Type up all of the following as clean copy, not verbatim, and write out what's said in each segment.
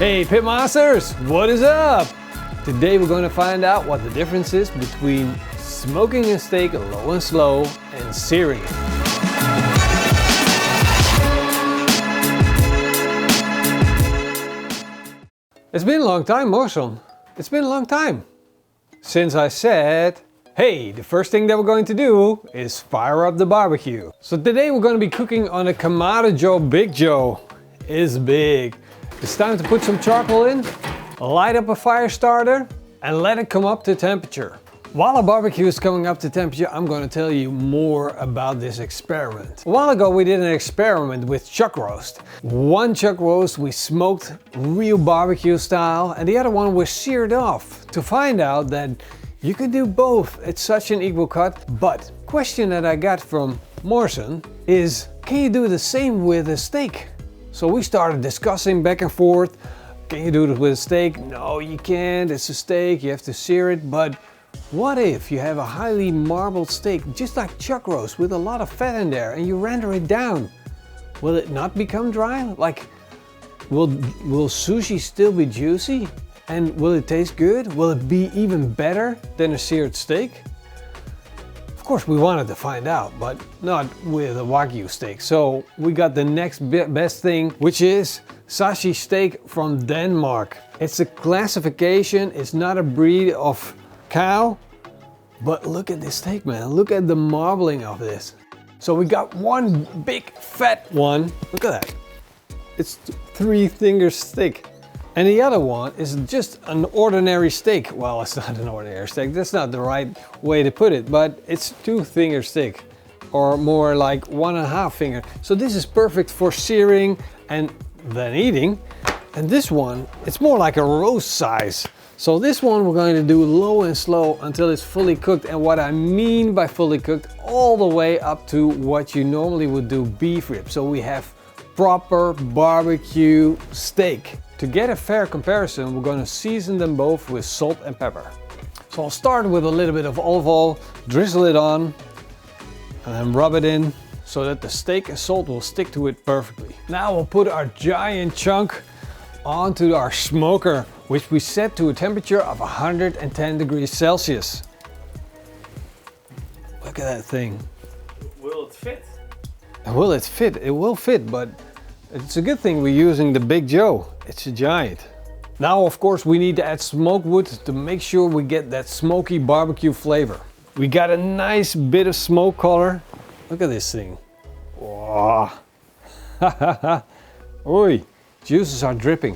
Hey Pitmasters, what is up? Today we're going to find out what the difference is between smoking a steak low and slow and searing it. It's been a long time, Marcel. It's been a long time since I said, hey, the first thing that we're going to do is fire up the barbecue. So today we're going to be cooking on a Kamado Joe Big Joe. It's big. It's time to put some charcoal in, light up a fire starter, and let it come up to temperature. While our barbecue is coming up to temperature, I'm going to tell you more about this experiment. A while ago we did an experiment with chuck roast. One chuck roast we smoked real barbecue style, and the other one was seared off to find out that you can do both at such an equal cut. But question that I got from Morrison is, can you do the same with a steak? So we started discussing back and forth. Can you do it with a steak? No, you can't. It's a steak. You have to sear it. But what if you have a highly marbled steak, just like chuck roast, with a lot of fat in there, and you render it down? Will it not become dry? Like, will sushi still be juicy? And will it taste good? Will it be even better than a seared steak? Of course, we wanted to find out, but not with a Wagyu steak. So we got the next best thing, which is sashi steak from Denmark. It's a classification, it's not a breed of cow, but look at this steak, man. Look at the marbling of this. So we got one big fat one. Look at that. It's 3 fingers thick. And the other one is just an ordinary steak. Well, it's not an ordinary steak. That's not the right way to put it, but it's 2 fingers thick, or more like 1.5 finger. So this is perfect for searing and then eating. And this one, it's more like a roast size. So this one we're going to do low and slow until it's fully cooked. And what I mean by fully cooked, all the way up to what you normally would do beef ribs. So we have proper barbecue steak. To get a fair comparison, we're going to season them both with salt and pepper. So I'll start with a little bit of olive oil, drizzle it on, and then rub it in so that the steak and salt will stick to it perfectly. Now we'll put our giant chunk onto our smoker, which we set to a temperature of 110 degrees Celsius. Look at that thing. Will it fit? Will it fit? It will fit, but it's a good thing we're using the Big Joe. It's a giant. Now, of course, we need to add smoke wood to make sure we get that smoky barbecue flavor. We got a nice bit of smoke color. Look at this thing. Wow. Oi, juices are dripping.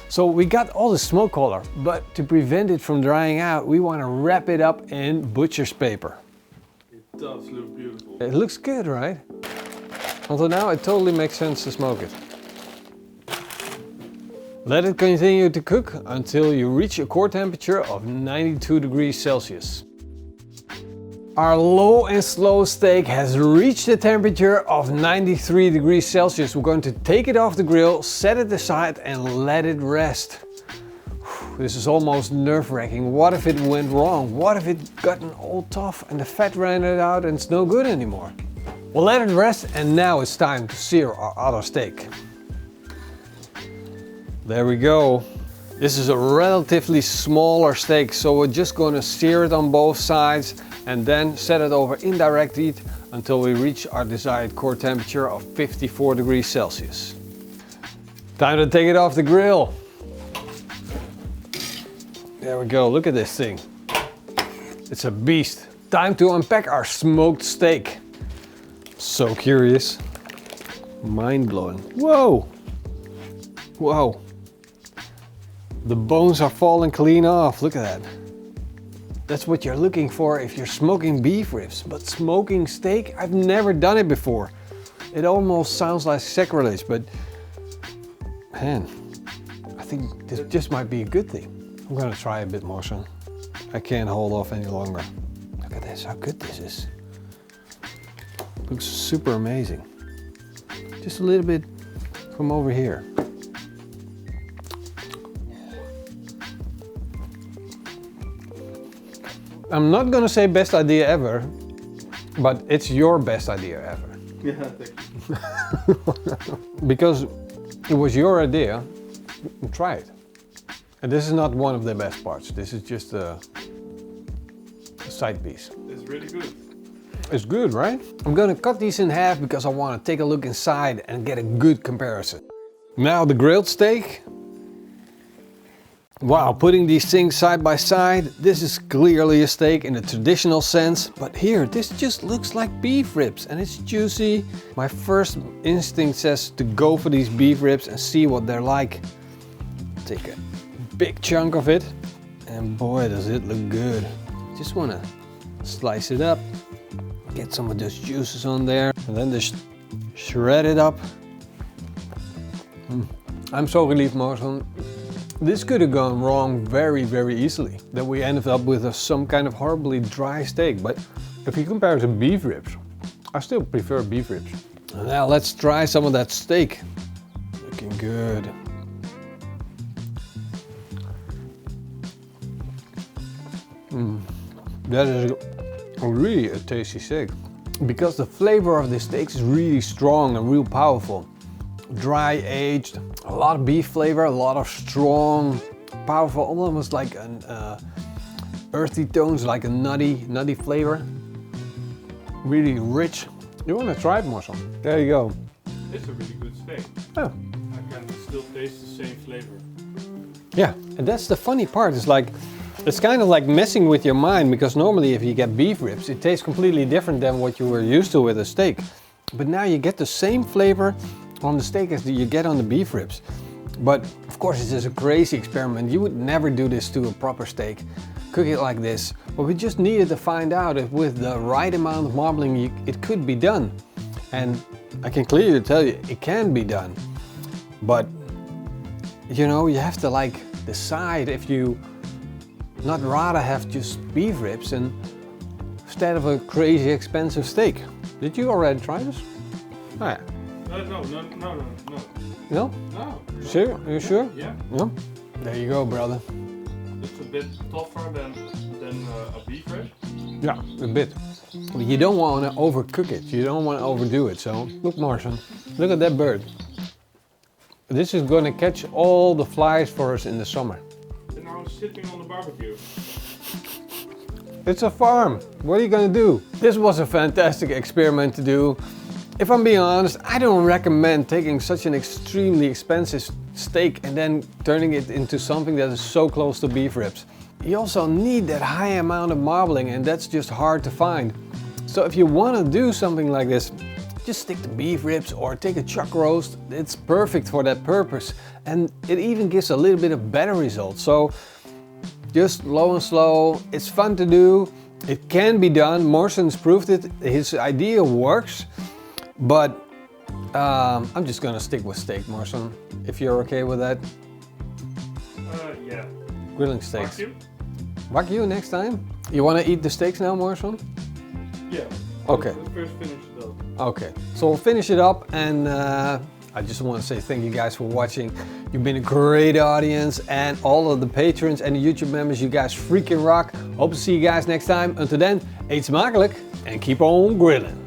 So we got all the smoke color, but to prevent it from drying out, we want to wrap it up in butcher's paper. It does look beautiful. It looks good, right? Until now, it totally makes sense to smoke it. Let it continue to cook until you reach a core temperature of 92 degrees Celsius. Our low and slow steak has reached a temperature of 93 degrees Celsius. We're going to take it off the grill, set it aside, and let it rest. This is almost nerve-wracking. What if it went wrong? What if it gotten all tough and the fat ran it out and it's no good anymore? We'll let it rest, and now it's time to sear our other steak. There we go. This is a relatively smaller steak, so we're just going to sear it on both sides and then set it over indirect heat until we reach our desired core temperature of 54 degrees Celsius. Time to take it off the grill. There we go, look at this thing. It's a beast. Time to unpack our smoked steak. So curious. Mind-blowing. Whoa! Whoa. The bones are falling clean off. Look at that. That's what you're looking for if you're smoking beef ribs. But smoking steak, I've never done it before. It almost sounds like sacrilege, but man, I think this just might be a good thing. I'm gonna try a bit more, son. I can't hold off any longer. Look at this, how good this is. Looks super amazing. Just a little bit from over here. I'm not gonna say best idea ever, but it's your best idea ever. Yeah, thank you. Because it was your idea, try it. And this is not one of the best parts. This is just a side piece. It's really good. It's good, right? I'm gonna cut these in half because I want to take a look inside and get a good comparison. Now the grilled steak. Wow, putting these things side by side, this is clearly a steak in the traditional sense, but here, this just looks like beef ribs and it's juicy. My first instinct says to go for these beef ribs and see what they're like. Take a big chunk of it, and boy, does it look good. Just wanna slice it up, get some of those juices on there, and then just shred it up. I'm so relieved, Marcel. This could have gone wrong very, very easily. That we ended up with some kind of horribly dry steak. But if you compare it to beef ribs, I still prefer beef ribs. And now let's try some of that steak. Looking good. That is really a tasty steak. Because the flavor of the steak is really strong and real powerful. Dry aged, a lot of beef flavor, a lot of strong, powerful, almost like an earthy tones, like a nutty flavor. Really rich. You want to try it, Marcel? There you go. It's a really good steak. Oh. I can still taste the same flavor. Yeah, and that's the funny part. It's kind of like messing with your mind, because normally if you get beef ribs, it tastes completely different than what you were used to with a steak. But now you get the same flavor on the steak as you get on the beef ribs. But of course it's just a crazy experiment. You would never do this to a proper steak, cook it like this. But we just needed to find out if with the right amount of marbling it could be done. And I can clearly tell you it can be done. But you know, you have to like decide if you not rather have just beef ribs instead of a crazy expensive steak. Did you already try this? Oh, yeah. No. No? No. Sure? Are you sure? Yeah. No? There you go, brother. It's a bit tougher than a beef rib. Yeah, a bit. But you don't want to overcook it. You don't want to overdo it. So, look, Marcel, look at that bird. This is going to catch all the flies for us in the summer. And now it's sitting on the barbecue. It's a farm. What are you going to do? This was a fantastic experiment to do. If I'm being honest, I don't recommend taking such an extremely expensive steak and then turning it into something that is so close to beef ribs. You also need that high amount of marbling, and that's just hard to find. So if you want to do something like this, just stick to beef ribs or take a chuck roast. It's perfect for that purpose, and it even gives a little bit of better results. So just low and slow. It's fun to do. It can be done. Morsen's proved it. His idea works. But I'm just gonna stick with steak, Marcel, if you're okay with that. Yeah. Grilling steaks. Wagyu? Wagyu next time? You wanna eat the steaks now, Marcel? Yeah. Okay. Let's first finish it up. Okay, so we'll finish it up, and I just want to say thank you guys for watching. You've been a great audience, and all of the patrons and the YouTube members, you guys freaking rock. Hope to see you guys next time. Until then, eet smakelijk and keep on grilling.